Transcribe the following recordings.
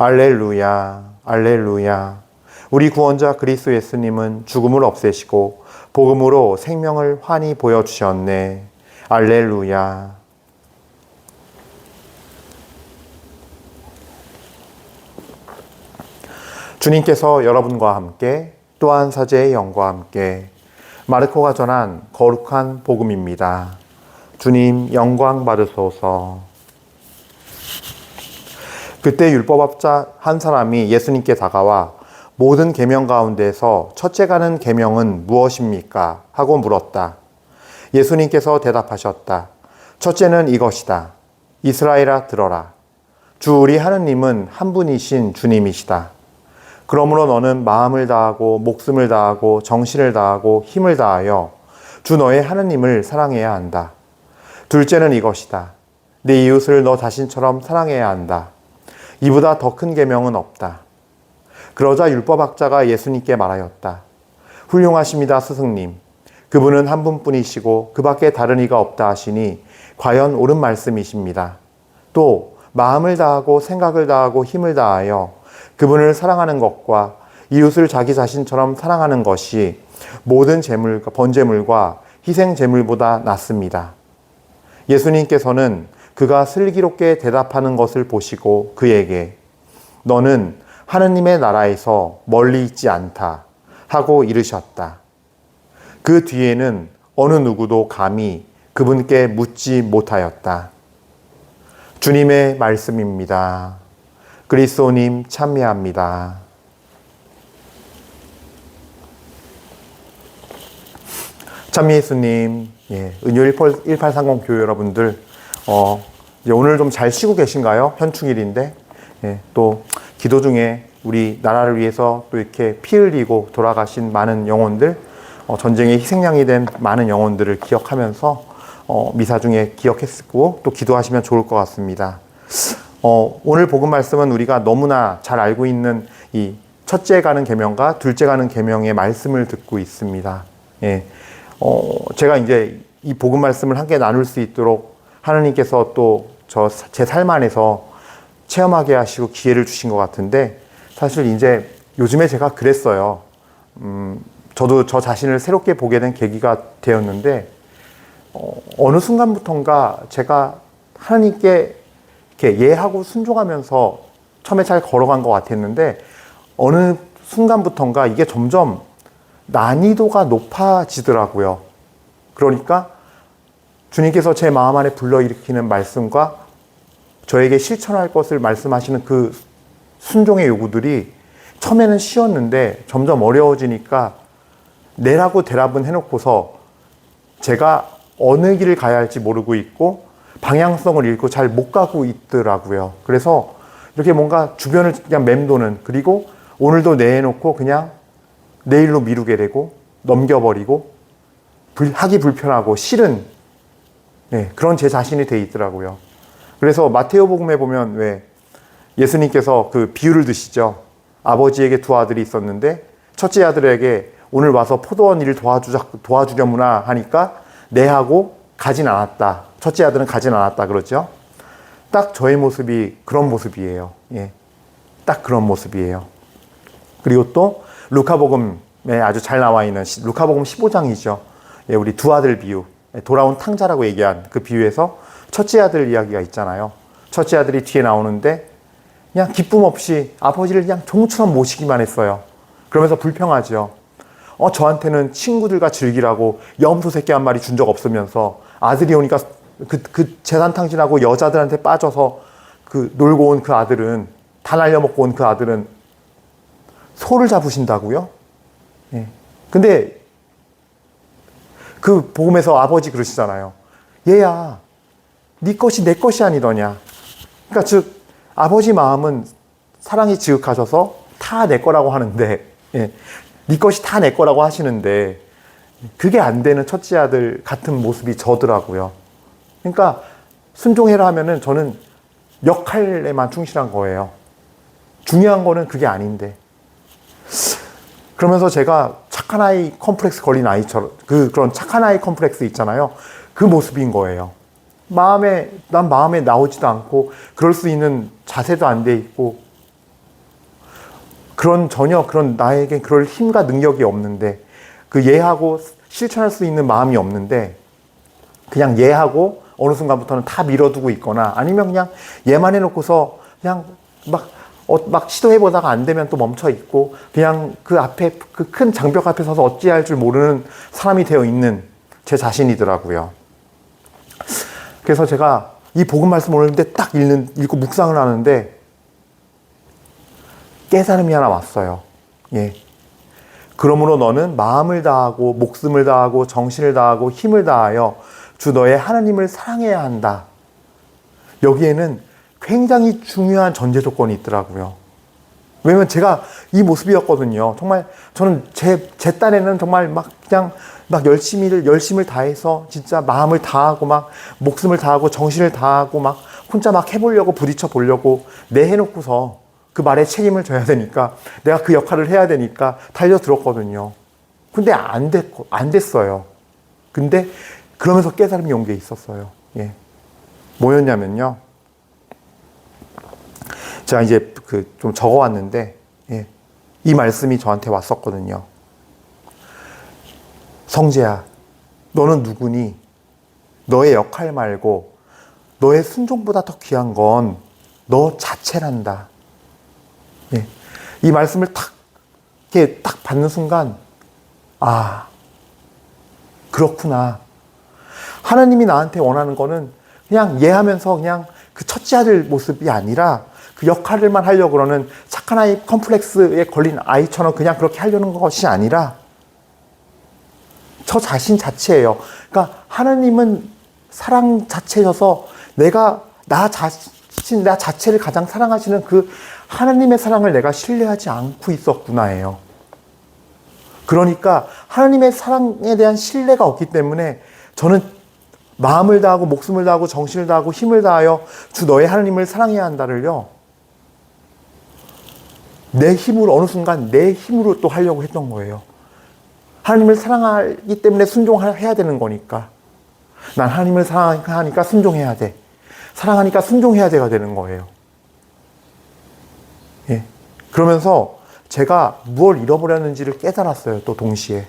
알렐루야, 알렐루야. 우리 구원자 그리스도 예수님은 죽음을 없애시고 복음으로 생명을 환히 보여주셨네. 알렐루야. 주님께서 여러분과 함께 또한 사제의 영과 함께 마르코가 전한 거룩한 복음입니다. 주님 영광 받으소서. 그때 율법학자 한 사람이 예수님께 다가와 모든 계명 가운데서 첫째 가는 계명은 무엇입니까? 하고 물었다. 예수님께서 대답하셨다. 첫째는 이것이다. 이스라엘아 들어라. 주 우리 하느님은 한 분이신 주님이시다. 그러므로 너는 마음을 다하고 목숨을 다하고 정신을 다하고 힘을 다하여 주 너의 하느님을 사랑해야 한다. 둘째는 이것이다. 네 이웃을 너 자신처럼 사랑해야 한다. 이보다 더 큰 계명은 없다. 그러자 율법학자가 예수님께 말하였다. 훌륭하십니다, 스승님. 그분은 한 분뿐이시고 그 밖에 다른 이가 없다 하시니 과연 옳은 말씀이십니다. 또 마음을 다하고 생각을 다하고 힘을 다하여 그분을 사랑하는 것과 이웃을 자기 자신처럼 사랑하는 것이 모든 번제물과 희생 제물보다 낫습니다. 예수님께서는 그가 슬기롭게 대답하는 것을 보시고 그에게 너는 하느님의 나라에서 멀리 있지 않다 하고 이르셨다. 그 뒤에는 어느 누구도 감히 그분께 묻지 못하였다. 주님의 말씀입니다. 그리스도님 참여합니다. 참여예수님, 은요 1830 교회 여러분들, 이제 오늘 좀 잘 쉬고 계신가요? 현충일인데, 또 기도 중에 우리 나라를 위해서 또 이렇게 피 흘리고 돌아가신 많은 영혼들, 전쟁의 희생양이 된 많은 영혼들을 기억하면서 미사 중에 기억했고 또 기도하시면 좋을 것 같습니다. 오늘 복음 말씀은 우리가 너무나 잘 알고 있는 이 첫째 가는 계명과 둘째 가는 계명의 말씀을 듣고 있습니다. 제가 이제 이 복음 말씀을 함께 나눌 수 있도록 하나님께서 또 제 삶 안에서 체험하게 하시고 기회를 주신 것 같은데, 사실 이제 요즘에 제가 그랬어요. 저도 저 자신을 새롭게 보게 된 계기가 되었는데, 어느 순간부턴가 제가 하나님께 이렇게 예하고 순종하면서 처음에 잘 걸어간 것 같았는데, 어느 순간부턴가 이게 점점 난이도가 높아지더라고요. 그러니까 주님께서 제 마음 안에 불러일으키는 말씀과 저에게 실천할 것을 말씀하시는 그 순종의 요구들이 처음에는 쉬웠는데 점점 어려워지니까 내라고 대답은 해놓고서 제가 어느 길을 가야 할지 모르고 있고 방향성을 잃고 잘 못 가고 있더라고요. 그래서 이렇게 뭔가 주변을 그냥 맴도는, 그리고 오늘도 내놓고 그냥 내일로 미루게 되고 넘겨버리고 하기 불편하고 싫은 그런 제 자신이 돼 있더라고요. 그래서 마테오복음에 보면 왜 예수님께서 그 비유를 드시죠. 아버지에게 두 아들이 있었는데 첫째 아들에게 오늘 와서 포도원 일을 도와주려무나 하니까 네 하고 가진 않았다. 첫째 아들은 가진 않았다 그러죠. 딱 저의 모습이 그런 모습이에요. 딱 그런 모습이에요. 그리고 또 루카복음에 아주 잘 나와 있는 루카복음 15장이죠. 우리 두 아들 비유, 돌아온 탕자라고 얘기한 그 비유에서 첫째 아들 이야기가 있잖아요. 첫째 아들이 뒤에 나오는데 그냥 기쁨 없이 아버지를 그냥 종처럼 모시기만 했어요. 그러면서 불평하죠. 저한테는 친구들과 즐기라고 염소 새끼 한 마리 준 적 없으면서 아들이 오니까 그 재산 탕진하고 여자들한테 빠져서 그 놀고 온 그 아들은, 다 날려먹고 온 그 아들은 소를 잡으신다고요? 근데 그 복음에서 아버지 그러시잖아요. 얘야, 네 것이 내 것이 아니더냐. 그러니까 즉 아버지 마음은 사랑이 지극하셔서 다 내 거라고 하는데, 네 것이 다 내 거라고 하시는데 그게 안 되는 첫째 아들 같은 모습이 저더라고요. 그러니까 순종해라 하면은 저는 역할에만 충실한 거예요. 중요한 거는 그게 아닌데. 그러면서 제가 착한 아이 컴플렉스 걸린 아이처럼, 그런 착한 아이 컴플렉스 있잖아요. 그 모습인 거예요. 난 마음에 나오지도 않고 그럴 수 있는 자세도 안 돼 있고 전혀 그런 나에게 그럴 힘과 능력이 없는데, 그 이해하고 실천할 수 있는 마음이 없는데, 그냥 이해하고 어느 순간부터는 다 밀어두고 있거나, 아니면 그냥 얘만 해놓고서 그냥 막 시도해보다가 안 되면 또 멈춰 있고, 그냥 그 앞에, 그 큰 장벽 앞에 서서 어찌할 줄 모르는 사람이 되어 있는 제 자신이더라고요. 그래서 제가 이 복음 말씀 오는데 딱 읽고 묵상을 하는데 깨달음이 하나 왔어요. 예. 그러므로 너는 마음을 다하고 목숨을 다하고 정신을 다하고 힘을 다하여 주 너의 하나님을 사랑해야 한다. 여기에는 굉장히 중요한 전제 조건이 있더라고요. 왜냐면 제가 이 모습이었거든요. 정말 저는 제 딴에는 정말 그냥 열심을 다해서 진짜 마음을 다하고 목숨을 다하고 정신을 다하고 혼자 해보려고 부딪혀 보려고 해놓고서 그 말에 책임을 져야 되니까 내가 그 역할을 해야 되니까 달려들었거든요. 근데 안 됐어요. 근데 그러면서 깨달음이 온 게 있었어요. 예. 뭐였냐면요. 제가 이제 좀 적어왔는데, 예. 이 말씀이 저한테 왔었거든요. 성재야, 너는 누구니? 너의 역할 말고 너의 순종보다 더 귀한 건 너 자체란다. 예. 이 말씀을 이렇게 딱 받는 순간, 아, 그렇구나. 하나님이 나한테 원하는 거는 그냥 이해하면서 그냥 그 첫째 아들 모습이 아니라 그 역할을만 하려고 그러는 착한 아이 컴플렉스에 걸린 아이처럼 그냥 그렇게 하려는 것이 아니라 저 자신 자체예요. 그러니까 하나님은 사랑 자체여서 나 자체를 가장 사랑하시는 그 하나님의 사랑을 내가 신뢰하지 않고 있었구나예요. 그러니까 하나님의 사랑에 대한 신뢰가 없기 때문에 저는 마음을 다하고 목숨을 다하고 정신을 다하고 힘을 다하여 주 너의 하나님을 사랑해야 한다를요. 내 힘으로 어느 순간 내 힘으로 또 하려고 했던 거예요. 하나님을 사랑하기 때문에 순종해야 되는 거니까. 난 하나님을 사랑하니까 순종해야 돼. 사랑하니까 순종해야 돼가 되는 거예요. 예. 그러면서 제가 무엇을 잃어버렸는지를 깨달았어요. 또 동시에.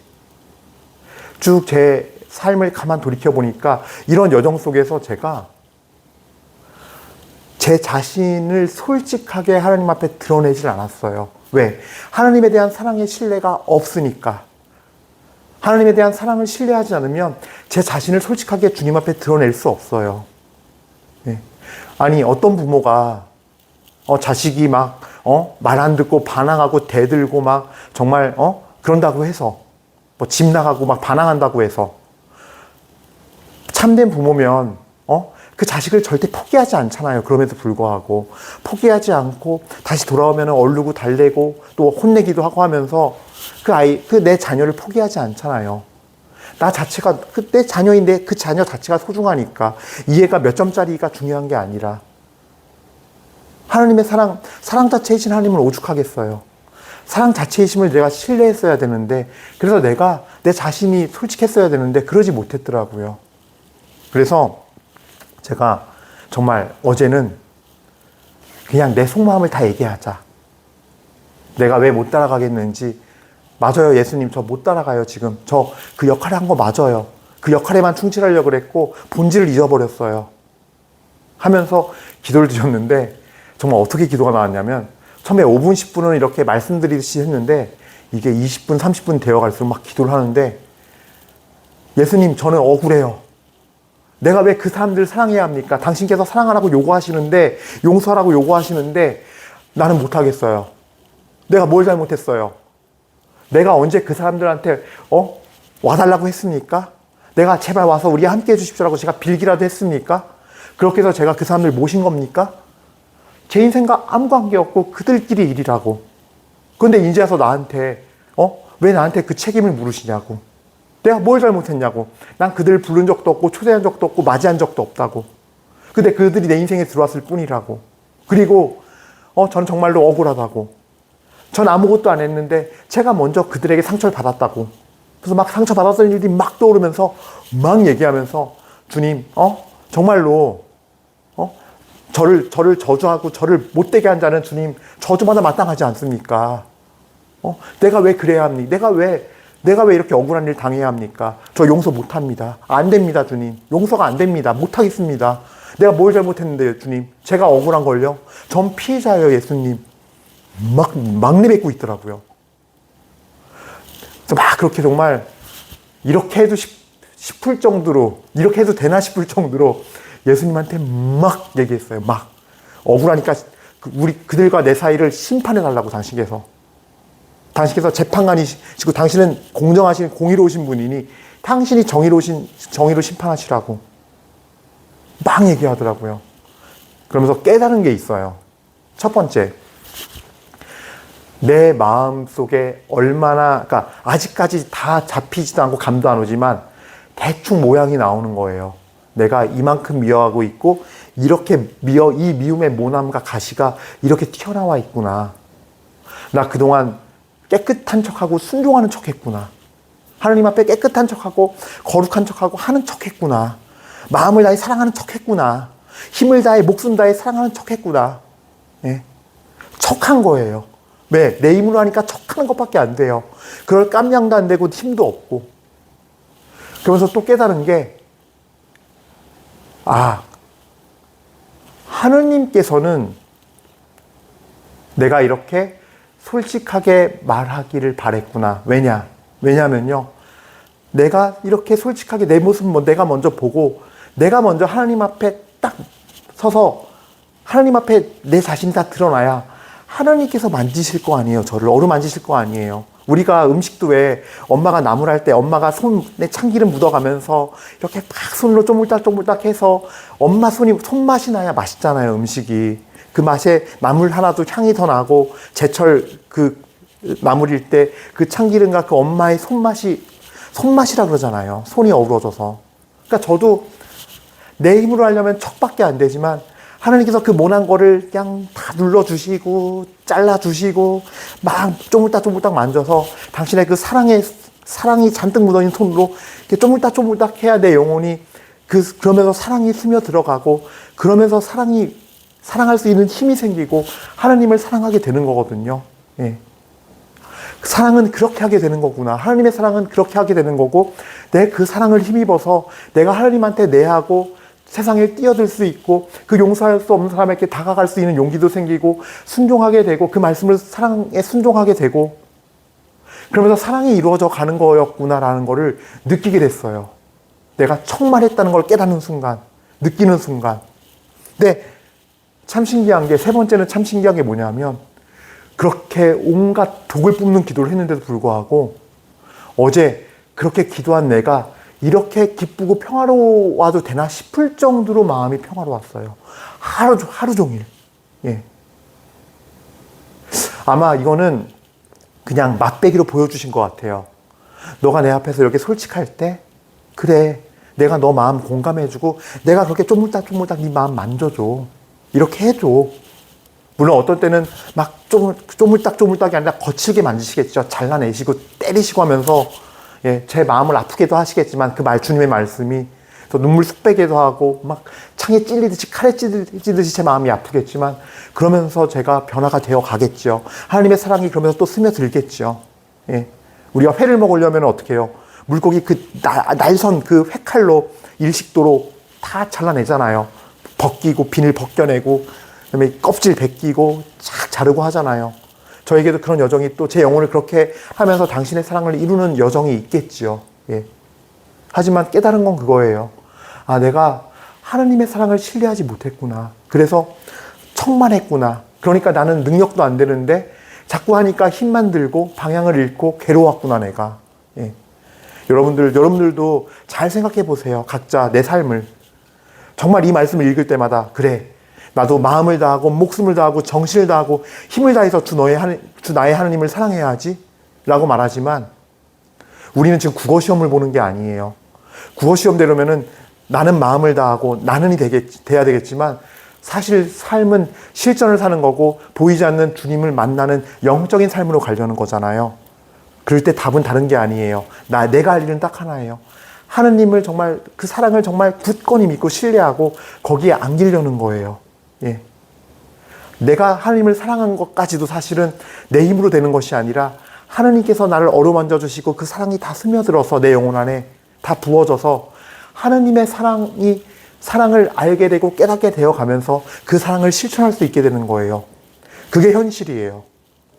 쭉 제 삶을 가만 돌이켜보니까 이런 여정 속에서 제가 제 자신을 솔직하게 하나님 앞에 드러내질 않았어요. 왜? 하나님에 대한 사랑의 신뢰가 없으니까. 하나님에 대한 사랑을 신뢰하지 않으면 제 자신을 솔직하게 주님 앞에 드러낼 수 없어요. 네. 아니, 어떤 부모가 자식이 말 안 듣고 반항하고 대들고 정말 그런다고 해서 집 나가고 반항한다고 해서 참된 부모면 그 자식을 절대 포기하지 않잖아요. 그럼에도 불구하고 포기하지 않고 다시 돌아오면 얼르고 달래고 또 혼내기도 하고 하면서 내 자녀를 포기하지 않잖아요. 나 자체가 내 자녀인데 그 자녀 자체가 소중하니까 이해가 몇 점짜리가 중요한 게 아니라 하나님의 사랑 자체이신 하나님을 오죽하겠어요. 사랑 자체이심을 내가 신뢰했어야 되는데, 그래서 내가 내 자신이 솔직했어야 되는데 그러지 못했더라고요. 그래서 제가 정말 어제는 그냥 내 속마음을 다 얘기하자. 내가 왜 못 따라가겠는지. 맞아요, 예수님. 저 못 따라가요, 지금. 저 그 역할을 한 거 맞아요. 그 역할에만 충실하려고 그랬고 본질을 잊어버렸어요. 하면서 기도를 드렸는데 정말 어떻게 기도가 나왔냐면 처음에 5분, 10분은 이렇게 말씀드리듯이 했는데 이게 20분, 30분 되어갈수록 기도를 하는데 예수님, 저는 억울해요. 내가 왜 그 사람들을 사랑해야 합니까? 당신께서 사랑하라고 요구하시는데, 용서하라고 요구하시는데 나는 못하겠어요. 내가 뭘 잘못했어요? 내가 언제 그 사람들한테 와달라고 했습니까? 내가 제발 와서 우리 함께 해주십시오라고 제가 빌기라도 했습니까? 그렇게 해서 제가 그 사람들 모신 겁니까? 제 인생과 아무 관계없고 그들끼리 일이라고. 그런데 이제 와서 나한테 왜 나한테 그 책임을 물으시냐고. 내가 뭘 잘못했냐고. 난 그들을 부른 적도 없고 초대한 적도 없고 맞이한 적도 없다고. 근데 그들이 내 인생에 들어왔을 뿐이라고. 그리고 저는 정말로 억울하다고. 전 아무것도 안 했는데 제가 먼저 그들에게 상처를 받았다고. 그래서 상처받았던 일들이 떠오르면서 얘기하면서 주님, 정말로 저를 저주하고 저를 못되게 한 자는 주님 저주마다 마땅하지 않습니까? 내가 왜 그래야 합니까? 내가 왜 이렇게 억울한 일 당해야 합니까? 저 용서 못 합니다. 안 됩니다, 주님. 용서가 안 됩니다. 못 하겠습니다. 내가 뭘 잘못했는데요, 주님? 제가 억울한 걸요? 전 피해자예요, 예수님. 막 내뱉고 있더라고요. 막 그렇게 정말 이렇게 해도 싶을 정도로, 이렇게 해도 되나 싶을 정도로 예수님한테 막 얘기했어요. 막 억울하니까 그들과 내 사이를 심판해 달라고 당신께서 재판관이시고 당신은 공정하신 공의로우신 분이니 당신이 정의로 심판하시라고 막 얘기하더라고요. 그러면서 깨달은 게 있어요. 첫 번째, 내 마음 속에 그러니까 아직까지 다 잡히지도 않고 감도 안 오지만 대충 모양이 나오는 거예요. 내가 이만큼 미워하고 있고 이렇게 이 미움의 모남과 가시가 이렇게 튀어나와 있구나. 나 그동안 깨끗한 척하고 순종하는 척했구나. 하나님 앞에 깨끗한 척하고 거룩한 척하고 하는 척했구나. 마음을 다해 사랑하는 척했구나. 힘을 다해 목숨 다해 사랑하는 척했구나. 예. 척한 거예요. 왜? 내 힘으로 하니까 척하는 것밖에 안 돼요. 그럴 깜냥도 안 되고 힘도 없고. 그러면서 또 깨달은 게 하느님께서는 내가 이렇게 솔직하게 말하기를 바랬구나. 왜냐면요. 내가 이렇게 솔직하게 내 모습 내가 먼저 보고 내가 먼저 하나님 앞에 딱 서서 하나님 앞에 내 자신이 다 드러나야 하나님께서 만지실 거 아니에요. 저를 어루만지실 거 아니에요. 우리가 음식도 왜 엄마가 나물할 때 엄마가 손에 참기름 묻어가면서 이렇게 막 손으로 쪼물딱쪼물딱 해서 엄마 손맛이 나야 맛있잖아요. 음식이. 그 맛에 나물 하나도 향이 더 나고 제철 그 나물일 때 그 참기름과 그 엄마의 손맛이라 그러잖아요. 손이 어우러져서. 그러니까 저도 내 힘으로 하려면 척밖에 안 되지만 하나님께서 그 모난 거를 그냥 다 눌러주시고 잘라주시고 막 쪼물딱쪼물딱 만져서 당신의 그 사랑이 잔뜩 묻어있는 손으로 이렇게 쪼물딱쪼물딱 해야 내 영혼이 그러면서 사랑이 스며들어가고 그러면서 사랑할 수 있는 힘이 생기고 하나님을 사랑하게 되는 거거든요. 예. 사랑은 그렇게 하게 되는 거구나. 하나님의 사랑은 그렇게 하게 되는 거고 내 그 사랑을 힘입어서 내가 하나님한테 내하고 세상에 뛰어들 수 있고 그 용서할 수 없는 사람에게 다가갈 수 있는 용기도 생기고 순종하게 되고 그 말씀을 사랑에 순종하게 되고 그러면서 사랑이 이루어져 가는 거였구나라는 거를 느끼게 됐어요. 내가 정말 했다는 걸 깨닫는 순간, 느끼는 순간. 근데 참 신기한 게 세 번째는 참 신기한 게 뭐냐면 그렇게 온갖 독을 뿜는 기도를 했는데도 불구하고 어제 그렇게 기도한 내가 이렇게 기쁘고 평화로워도 되나 싶을 정도로 마음이 평화로웠어요. 하루 종일. 예. 아마 이거는 그냥 맛배기로 보여주신 것 같아요. 너가 내 앞에서 이렇게 솔직할 때, 그래, 내가 너 마음 공감해주고, 내가 그렇게 쪼물딱쪼물딱 네 마음 만져줘. 이렇게 해줘. 물론 어떤 때는 막 쪼물딱쪼물딱이 아니라 거칠게 만지시겠죠. 잘라내시고, 때리시고 하면서, 예, 제 마음을 아프게도 하시겠지만 그 주님의 말씀이 또 눈물 쑥 빼게도 하고 막 창에 찔리듯이 칼에 찔리듯이 제 마음이 아프겠지만 그러면서 제가 변화가 되어 가겠죠. 하나님의 사랑이 그러면서 또 스며들겠죠. 예. 우리가 회를 먹으려면 어떻게 해요? 물고기 날선 그 회칼로 일식도로 다 잘라내잖아요. 벗기고 비늘 벗겨내고 그다음에 껍질 벗기고 쫙 자르고 하잖아요. 저에게도 그런 여정이 또 제 영혼을 그렇게 하면서 당신의 사랑을 이루는 여정이 있겠지요. 예. 하지만 깨달은 건 그거예요. 내가 하나님의 사랑을 신뢰하지 못했구나. 그래서 척만 했구나. 그러니까 나는 능력도 안 되는데 자꾸 하니까 힘만 들고 방향을 잃고 괴로웠구나 내가. 예. 여러분들도 잘 생각해 보세요. 각자 내 삶을. 정말 이 말씀을 읽을 때마다 그래. 나도 마음을 다하고 목숨을 다하고 정신을 다하고 힘을 다해서 주 나의 하나님을 사랑해야지 라고 말하지만 우리는 지금 국어시험을 보는 게 아니에요. 국어시험대로면은 나는 마음을 다하고 나는이 돼야 되겠지만 사실 삶은 실전을 사는 거고 보이지 않는 주님을 만나는 영적인 삶으로 가려는 거잖아요. 그럴 때 답은 다른 게 아니에요. 내가 할 일은 딱 하나예요. 하느님을 정말 그 사랑을 정말 굳건히 믿고 신뢰하고 거기에 안기려는 거예요. 예. 내가 하나님을 사랑한 것까지도 사실은 내 힘으로 되는 것이 아니라 하느님께서 나를 어루만져 주시고 그 사랑이 다 스며들어서 내 영혼 안에 다 부어져서 하느님의 사랑을 알게 되고 깨닫게 되어 가면서 그 사랑을 실천할 수 있게 되는 거예요. 그게 현실이에요.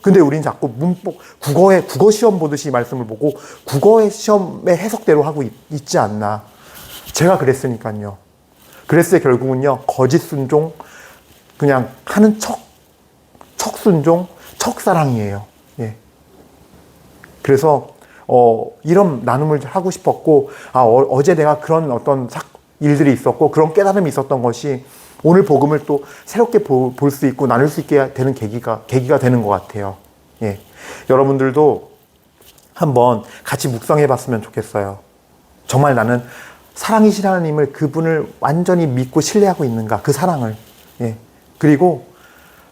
근데 우린 자꾸 국어 시험 보듯이 이 말씀을 보고 국어의 시험의 해석대로 하고 있지 않나. 제가 그랬으니까요. 그랬을 때 결국은요, 거짓 순종, 그냥 하는 척 순종, 척사랑이에요. 예. 그래서, 이런 나눔을 하고 싶었고, 어제 내가 그런 어떤 일들이 있었고, 그런 깨달음이 있었던 것이 오늘 복음을 또 새롭게 볼 수 있고 나눌 수 있게 되는 계기가 되는 것 같아요. 예. 여러분들도 한번 같이 묵상해 봤으면 좋겠어요. 정말 나는 사랑이신 하나님을, 그분을 완전히 믿고 신뢰하고 있는가, 그 사랑을. 예. 그리고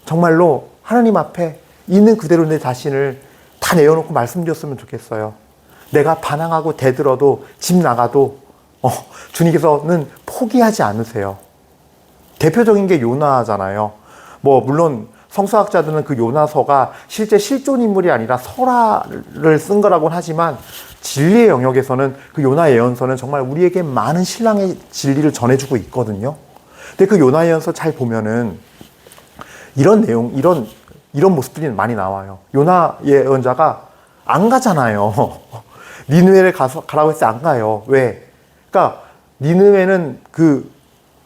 정말로 하나님 앞에 있는 그대로 내 자신을 다 내어놓고 말씀드렸으면 좋겠어요. 내가 반항하고 대들어도, 집 나가도 주님께서는 포기하지 않으세요. 대표적인 게 요나잖아요. 물론 성서학자들은 그 요나서가 실제 실존 인물이 아니라 설화를 쓴 거라고는 하지만, 진리의 영역에서는 그 요나 예언서는 정말 우리에게 많은 신랑의 진리를 전해주고 있거든요. 근데 그 요나 예언서 잘 보면은 이런 내용, 이런 모습들이 많이 나와요. 요나 예언자가 안 가잖아요. 니느웨를 가라고 했을 때 안 가요. 왜? 그러니까 니느웨는 그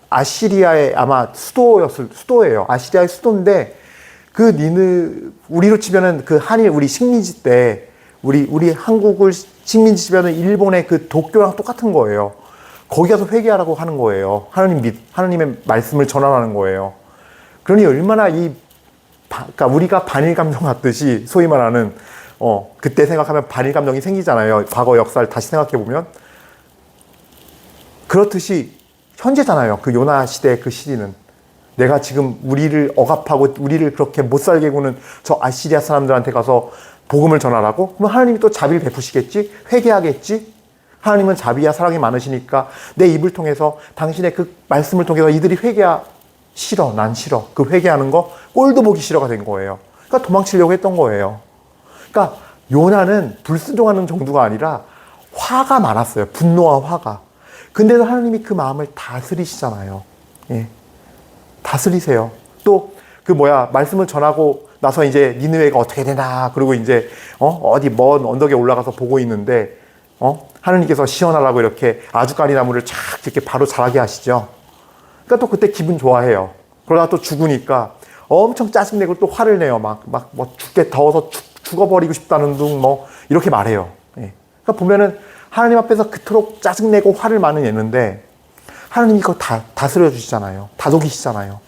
아시리아의 아마 수도예요. 아시리아의 수도인데, 우리로 치면은 그 한일, 우리 식민지 때, 우리 한국을 식민지 치면은 일본의 그 도쿄랑 똑같은 거예요. 거기 가서 회개하라고 하는 거예요. 하나님의 말씀을 전하라는 거예요. 그러니 얼마나 그러니까 우리가 반일 감정 같듯이, 소위 말하는, 그때 생각하면 반일 감정이 생기잖아요. 과거 역사를 다시 생각해보면. 그렇듯이, 현재잖아요. 그 요나 시대의 그 시리는. 내가 지금 우리를 억압하고 우리를 그렇게 못 살게 구는 저 아시리아 사람들한테 가서 복음을 전하라고? 그럼 하나님이 또 자비를 베푸시겠지? 회개하겠지? 하나님은 자비와 사랑이 많으시니까 내 입을 통해서, 당신의 그 말씀을 통해서 이들이 싫어, 난 싫어. 그 회개하는 거 꼴도 보기 싫어가 된 거예요. 그러니까 도망치려고 했던 거예요. 그러니까 요나는 불순종하는 정도가 아니라 화가 많았어요. 분노와 화가. 근데도 하나님이 그 마음을 다스리시잖아요. 예. 다스리세요. 또, 말씀을 전하고 나서 이제 니느웨가 어떻게 되나, 그리고 이제, 어디 먼 언덕에 올라가서 보고 있는데, 하나님께서 시원하라고 이렇게 아주까리 나무를 쫙 이렇게 바로 자라게 하시죠. 그러니까 또 그때 기분 좋아해요. 그러다가 또 죽으니까 엄청 짜증내고 또 화를 내요. 죽게 더워서 죽어버리고 싶다는 둥, 이렇게 말해요. 예. 그러니까 보면은 하나님 앞에서 그토록 짜증내고 화를 많이 내는데, 하나님이 그거 다스려 주시잖아요. 다독이시잖아요.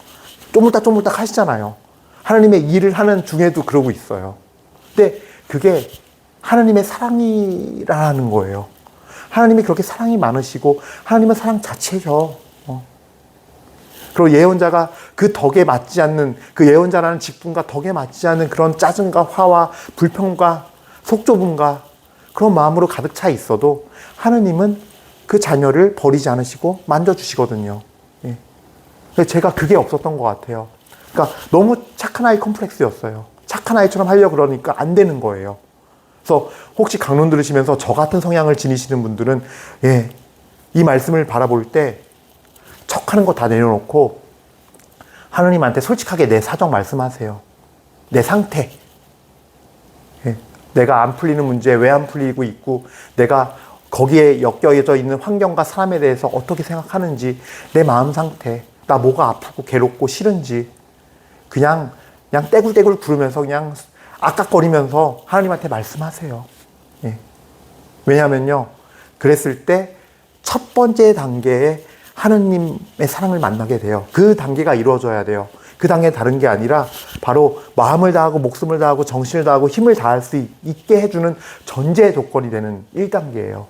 쪼물딱 하시잖아요. 하나님의 일을 하는 중에도 그러고 있어요. 근데 그게 하나님의 사랑이라는 거예요. 하나님이 그렇게 사랑이 많으시고, 하나님은 사랑 자체죠. 그리고 예언자가 그 덕에 맞지 않는, 그 예언자라는 직분과 덕에 맞지 않는 그런 짜증과 화와 불평과 속 좁음과 그런 마음으로 가득 차 있어도, 하나님은 그 자녀를 버리지 않으시고 만져주시거든요. 예. 제가 그게 없었던 것 같아요. 그러니까 너무 착한 아이 컴플렉스였어요. 착한 아이처럼 하려고 그러니까 안 되는 거예요. 그래서 혹시 강론 들으시면서 저 같은 성향을 지니시는 분들은, 이 말씀을 바라볼 때 척하는 거 다 내려놓고 하나님한테 솔직하게 내 사정 말씀하세요. 내 상태. 내가 안 풀리는 문제, 왜 안 풀리고 있고, 내가 거기에 엮여져 있는 환경과 사람에 대해서 어떻게 생각하는지, 내 마음 상태, 나 뭐가 아프고 괴롭고 싫은지, 그냥 떼굴떼굴 구르면서 그냥 아깝거리면서 하나님한테 말씀하세요. 왜냐하면요, 그랬을 때 첫 번째 단계에 하나님의 사랑을 만나게 돼요. 그 단계가 이루어져야 돼요. 그 단계는 다른 게 아니라 바로 마음을 다하고 목숨을 다하고 정신을 다하고 힘을 다할 수 있게 해주는 전제 조건이 되는 1단계예요.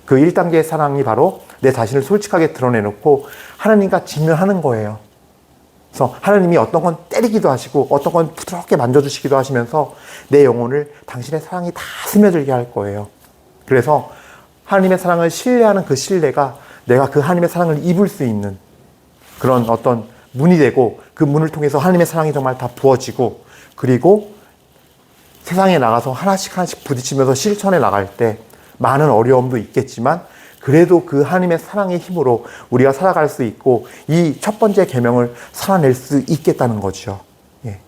그 1단계의 사랑이 바로 내 자신을 솔직하게 드러내놓고 하나님과 직면하는 거예요. 그래서 하나님이 어떤 건 때리기도 하시고 어떤 건 부드럽게 만져주시기도 하시면서 내 영혼을 당신의 사랑이 다 스며들게 할 거예요. 그래서 하나님의 사랑을 신뢰하는 그 신뢰가 내가 그 하나님의 사랑을 입을 수 있는 그런 어떤 문이 되고, 그 문을 통해서 하나님의 사랑이 정말 다 부어지고, 그리고 세상에 나가서 하나씩 하나씩 부딪히면서 실천해 나갈 때 많은 어려움도 있겠지만 그래도 그 하나님의 사랑의 힘으로 우리가 살아갈 수 있고 이 첫 번째 계명을 살아낼 수 있겠다는 거죠. 예.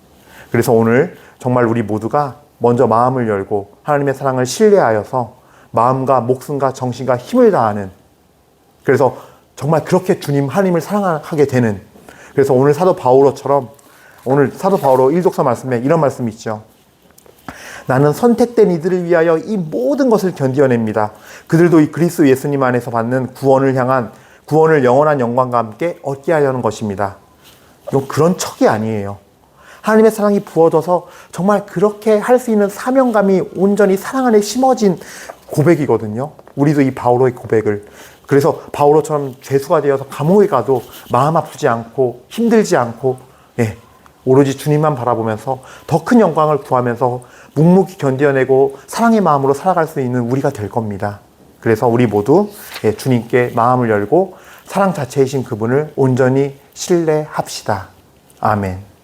그래서 오늘 정말 우리 모두가 먼저 마음을 열고 하나님의 사랑을 신뢰하여서 마음과 목숨과 정신과 힘을 다하는, 그래서 정말 그렇게 주님 하나님을 사랑하게 되는, 그래서 오늘 사도 바오로처럼 오늘 사도 바오로 1독서 말씀에 이런 말씀이 있죠. 나는 선택된 이들을 위하여 이 모든 것을 견디어냅니다. 그들도 이 그리스도 예수님 안에서 받는 구원을 영원한 영광과 함께 얻게 하려는 것입니다. 이건 그런 척이 아니에요. 하나님의 사랑이 부어져서 정말 그렇게 할 수 있는 사명감이 온전히 사랑 안에 심어진 고백이거든요. 우리도 이 바오로의 고백을, 그래서 바오로처럼 죄수가 되어서 감옥에 가도 마음 아프지 않고 힘들지 않고, 예, 오로지 주님만 바라보면서 더 큰 영광을 구하면서 묵묵히 견뎌내고 사랑의 마음으로 살아갈 수 있는 우리가 될 겁니다. 그래서 우리 모두 주님께 마음을 열고 사랑 자체이신 그분을 온전히 신뢰합시다. 아멘.